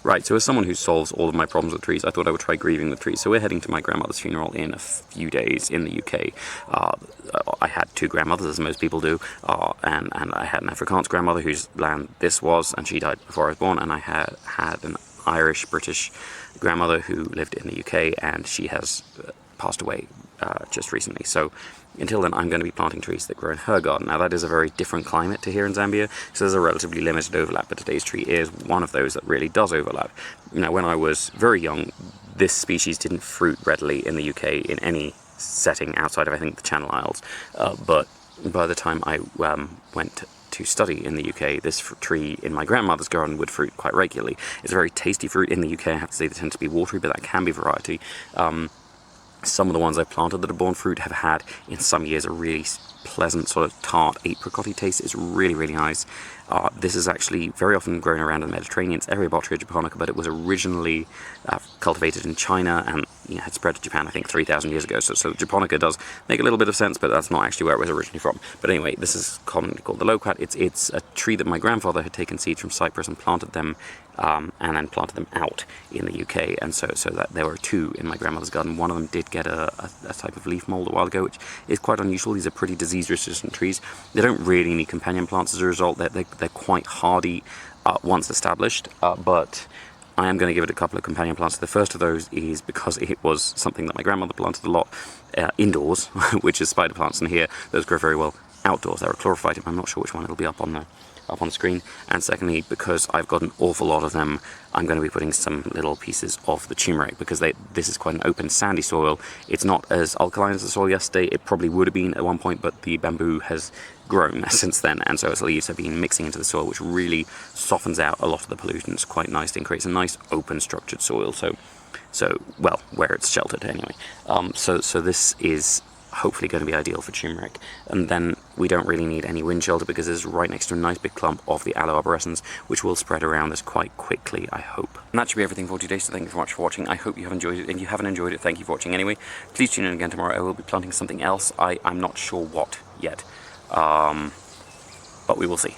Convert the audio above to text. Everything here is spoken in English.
Right, so as someone who solves all of my problems with trees, I thought I would try grieving with trees. So we're heading to my grandmother's funeral in a few days in the UK. I had two grandmothers, as most people do, and I had an Afrikaans grandmother whose land this was, and she died before I was born, and I had an Irish-British grandmother who lived in the UK, and she has passed away just recently. So until then, I'm going to be planting trees that grow in her garden. Now, that is a very different climate to here in Zambia, so there's a relatively limited overlap, but today's tree is one of those that really does overlap. Now, when I was very young, this species didn't fruit readily in the UK in any setting outside of, I think, the Channel Isles, but by the time I went to study in the UK, this tree in my grandmother's garden would fruit quite regularly. It's a very tasty fruit in the UK. I have to say they tend to be watery, but that can be variety. Some of the ones I've planted that have borne fruit have had, in some years, a really pleasant sort of tart apricot-y taste. It's really, really nice. This is actually very often grown around in the Mediterranean. It's Eriobotrya japonica, but it was originally cultivated in China and had spread to Japan, I think, 3,000 years ago. So japonica does make a little bit of sense, but that's not actually where it was originally from. But anyway, this is commonly called the loquat. It's a tree that my grandfather had taken seeds from Cyprus and planted them, and then planted them out in the UK. And so that there were two in my grandmother's garden. One of them did get a type of leaf mold a while ago, which is quite unusual. These are pretty disease-resistant trees. They don't really need companion plants as a result. They're quite hardy once established, but I am going to give it a couple of companion plants. The first of those is because it was something that my grandmother planted a lot indoors, which is spider plants, and here those grow very well outdoors. They're a chlorophyte. I'm not sure which one it'll be up on the screen. And secondly, because I've got an awful lot of them, I'm going to be putting some little pieces of the turmeric, because this is quite an open sandy soil. It's not as alkaline as the soil yesterday. It probably would have been at one point, but the bamboo has grown since then, and so its leaves have been mixing into the soil, which really softens out a lot of the pollutants quite nicely and creates a nice open structured soil. So well, where it's sheltered anyway. So this is hopefully going to be ideal for turmeric. And then we don't really need any wind shelter, because it's right next to a nice big clump of the aloe arborescens, which will spread around us quite quickly, I hope. And that should be everything for today, so thank you so much for watching. I hope you have enjoyed it. If you haven't enjoyed it, thank you for watching anyway. Please tune in again tomorrow. I will be planting something else. I'm not sure what yet, but we will see.